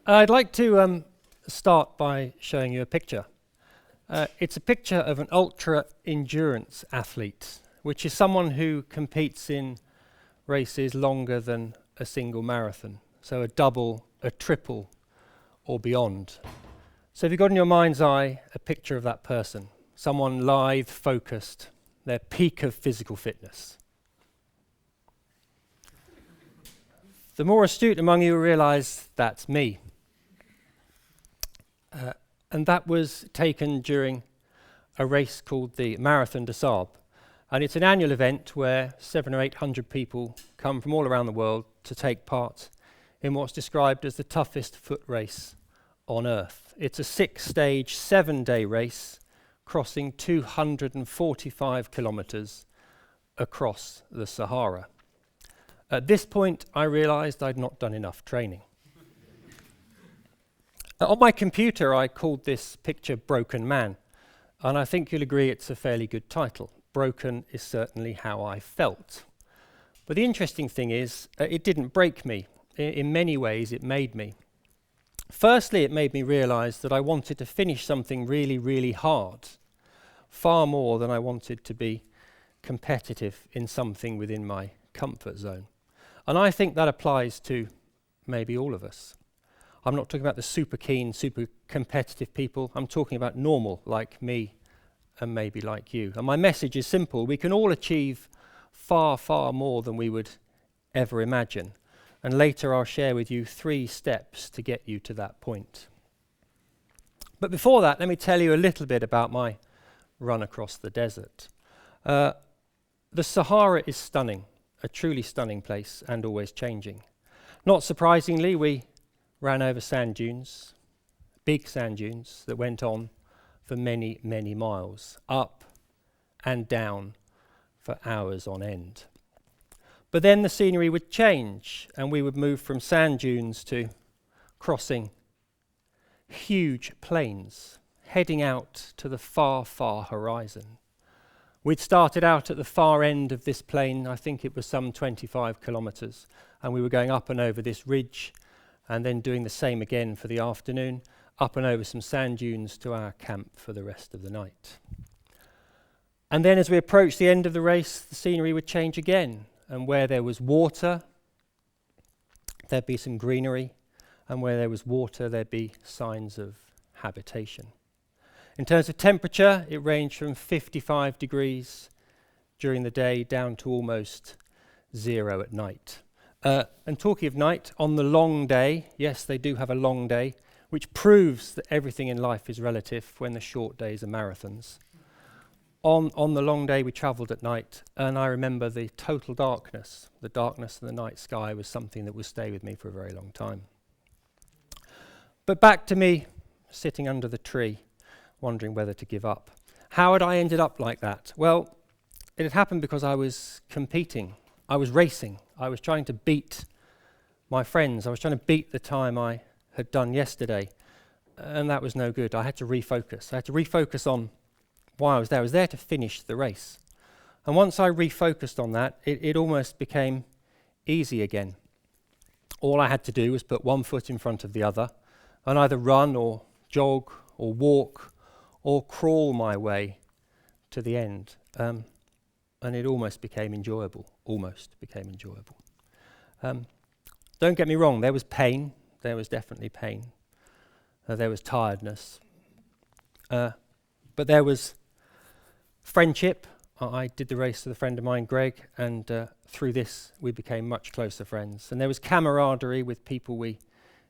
I'd like to start by showing you a picture. It's a picture of an ultra-endurance athlete, which is someone who competes in races longer than a single marathon, so a double, a triple, or beyond. So if you've got in your mind's eye a picture of that person, someone lithe, focused, their peak of physical fitness. The more astute among you will realise that's me. And that was taken during a race called the Marathon des Sables. And it's an annual event where 700 or 800 people come from all around the world to take part in what's described as the toughest foot race on Earth. It's a 6-stage, 7-day race crossing 245 kilometres across the Sahara. At this point, I realised I'd not done enough training. On my computer, I called this picture Broken Man, and I think you'll agree it's a fairly good title. Broken is certainly how I felt. But the interesting thing is, it didn't break me. In many ways, it made me. Firstly, it made me realise that I wanted to finish something really, really hard, far more than I wanted to be competitive in something within my comfort zone. And I think that applies to maybe all of us. I'm not talking about the super keen, super competitive people. I'm talking about normal, like me and maybe like you. And my message is simple. We can all achieve far, far more than we would ever imagine. And later I'll share with you 3 steps to get you to that point. But before that, let me tell you a little bit about my run across the desert. The Sahara is stunning, a truly stunning place and always changing. Not surprisingly, we ran over sand dunes, big sand dunes that went on for many, many miles, up and down for hours on end. But then the scenery would change and we would move from sand dunes to crossing huge plains, heading out to the far, far horizon. We'd started out at the far end of this plain, I think it was some 25 kilometres, and we were going up and over this ridge and then doing the same again for the afternoon, up and over some sand dunes to our camp for the rest of the night. And then as we approached the end of the race, the scenery would change again, and where there was water, there'd be some greenery, and where there was water, there'd be signs of habitation. In terms of temperature, it ranged from 55 degrees during the day down to almost 0 at night. And talking of night, on the long day, yes, they do have a long day, which proves that everything in life is relative when the short days are marathons. On the long day, we travelled at night, and I remember the total darkness. The darkness of the night sky was something that will stay with me for a very long time. But back to me sitting under the tree, wondering whether to give up. How had I ended up like that? Well, it had happened because I was competing. I was racing. I was trying to beat my friends. I was trying to beat the time I had done yesterday. And that was no good. I had to refocus. I had to refocus on why I was there. I was there to finish the race. And once I refocused on that, it almost became easy again. All I had to do was put one foot in front of the other and either run or jog or walk or crawl my way to the end. And it almost became enjoyable. Don't get me wrong, there was pain. There was definitely pain. There was tiredness. But there was friendship. I did the race with a friend of mine, Greg, and through this we became much closer friends. And there was camaraderie with people we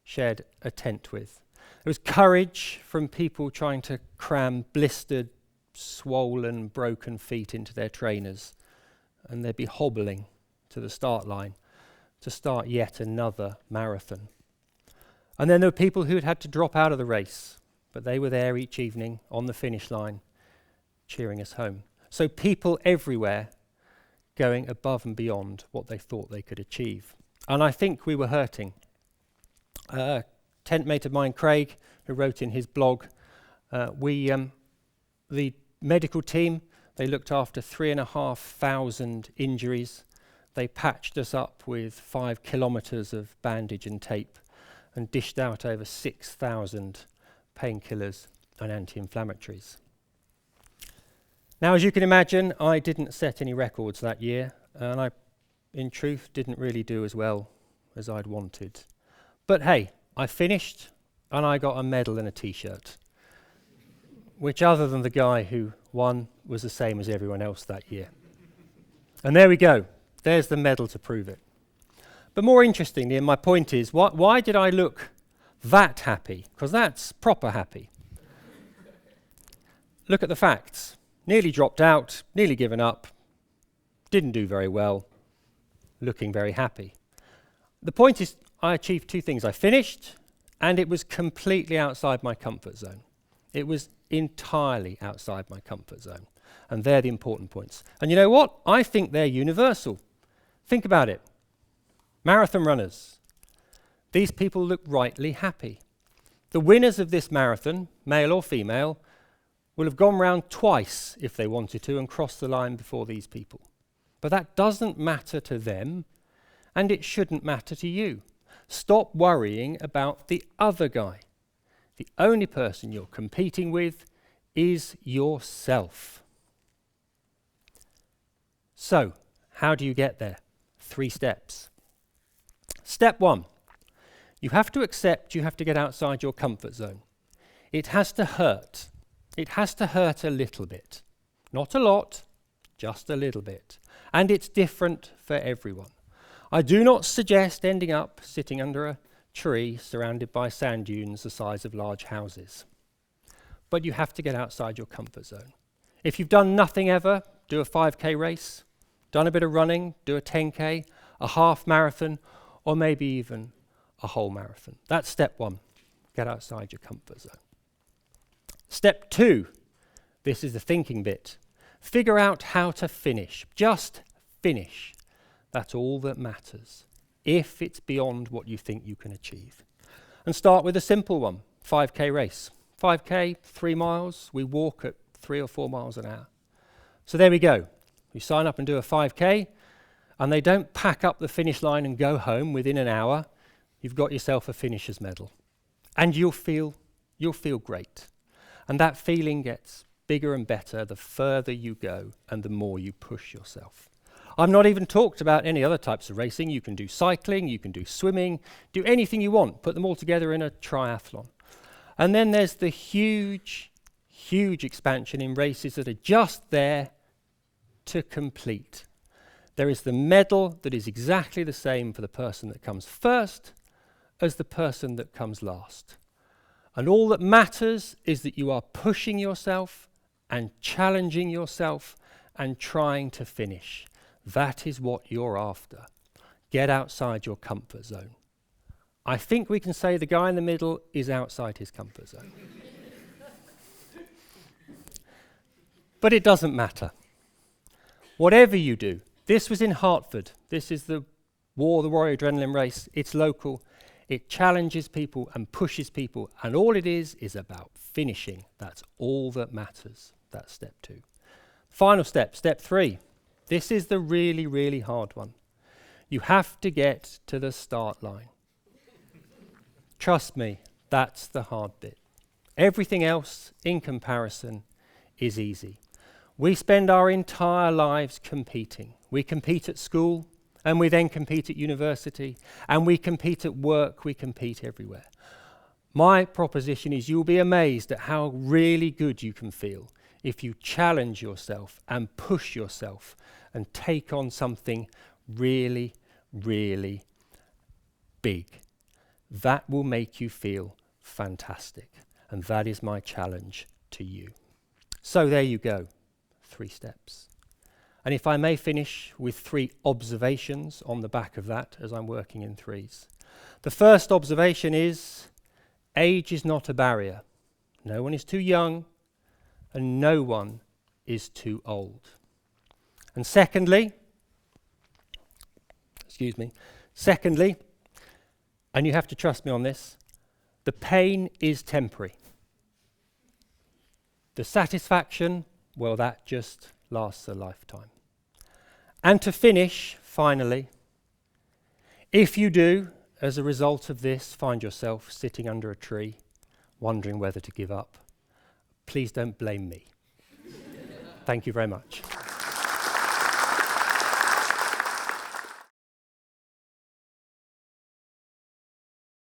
shared a tent with. There was courage from people trying to cram blistered, swollen, broken feet into their trainers, and they'd be hobbling to the start line to start yet another marathon. And then there were people who had to drop out of the race, but they were there each evening on the finish line, cheering us home. So people everywhere going above and beyond what they thought they could achieve. And I think we were hurting. A tent mate of mine, Craig, who wrote in his blog, the medical team, they looked after 3,500 injuries. They patched us up with 5 kilometres of bandage and tape. and dished out over 6,000 painkillers and anti-inflammatories. Now, as you can imagine, I didn't set any records that year, and I, in truth, didn't really do as well as I'd wanted. But hey, I finished, and I got a medal and a t-shirt, which other than the guy who won was the same as everyone else that year. And there we go. There's the medal to prove it. But more interestingly, and my point is, why did I look that happy? Because that's proper happy. Look at the facts. Nearly dropped out, nearly given up, didn't do very well, looking very happy. The point is, I achieved two things. I finished, and it was completely outside my comfort zone. It was entirely outside my comfort zone. And they're the important points. And you know what? I think they're universal. Think about it. Marathon runners. These people look rightly happy. The winners of this marathon, male or female, will have gone round twice if they wanted to and crossed the line before these people. But that doesn't matter to them, and it shouldn't matter to you. Stop worrying about the other guy. The only person you're competing with is yourself. So, how do you get there? 3 steps. Step 1, you have to accept you have to get outside your comfort zone. It has to hurt. It has to hurt a little bit. Not a lot, just a little bit. And it's different for everyone. I do not suggest ending up sitting under a tree surrounded by sand dunes the size of large houses. But you have to get outside your comfort zone. If you've done nothing ever, do a 5K race, done a bit of running, do a 10K, a half marathon, or maybe even a whole marathon. That's step 1, get outside your comfort zone. Step 2, this is the thinking bit. Figure out how to finish. Just finish. That's all that matters, if it's beyond what you think you can achieve. And start with a simple one, 5K race. 5K, 3 miles, we walk at 3 or 4 miles an hour. So there we go. You sign up and do a 5K, and they don't pack up the finish line and go home within an hour. You've got yourself a finisher's medal. And you'll feel great. And that feeling gets bigger and better the further you go and the more you push yourself. I've not even talked about any other types of racing. You can do cycling, you can do swimming, do anything you want. Put them all together in a triathlon. And then there's the huge, huge expansion in races that are just there to complete. There is the medal that is exactly the same for the person that comes first as the person that comes last. And all that matters is that you are pushing yourself and challenging yourself and trying to finish. That is what you're after. Get outside your comfort zone. I think we can say the guy in the middle is outside his comfort zone. But it doesn't matter. Whatever you do, this was in Hartford. This is the Warrior Adrenaline Race. It's local. It challenges people and pushes people, and all it is about finishing. That's all that matters. That's step 2. Final step, step 3. This is the really, really hard one. You have to get to the start line. Trust me, that's the hard bit. Everything else, in comparison, is easy. We spend our entire lives competing. We compete at school, and we then compete at university, and we compete at work, we compete everywhere. My proposition is you'll be amazed at how really good you can feel if you challenge yourself and push yourself and take on something really, really big. That will make you feel fantastic, and that is my challenge to you. So there you go, 3 steps. And if I may finish with 3 observations on the back of that as I'm working in 3s. The first observation is, age is not a barrier. No one is too young and no one is too old. And secondly, and you have to trust me on this, the pain is temporary. The satisfaction, well, that just lasts a lifetime. And to finish, finally, if you do, as a result of this, find yourself sitting under a tree, wondering whether to give up, please don't blame me. Thank you very much.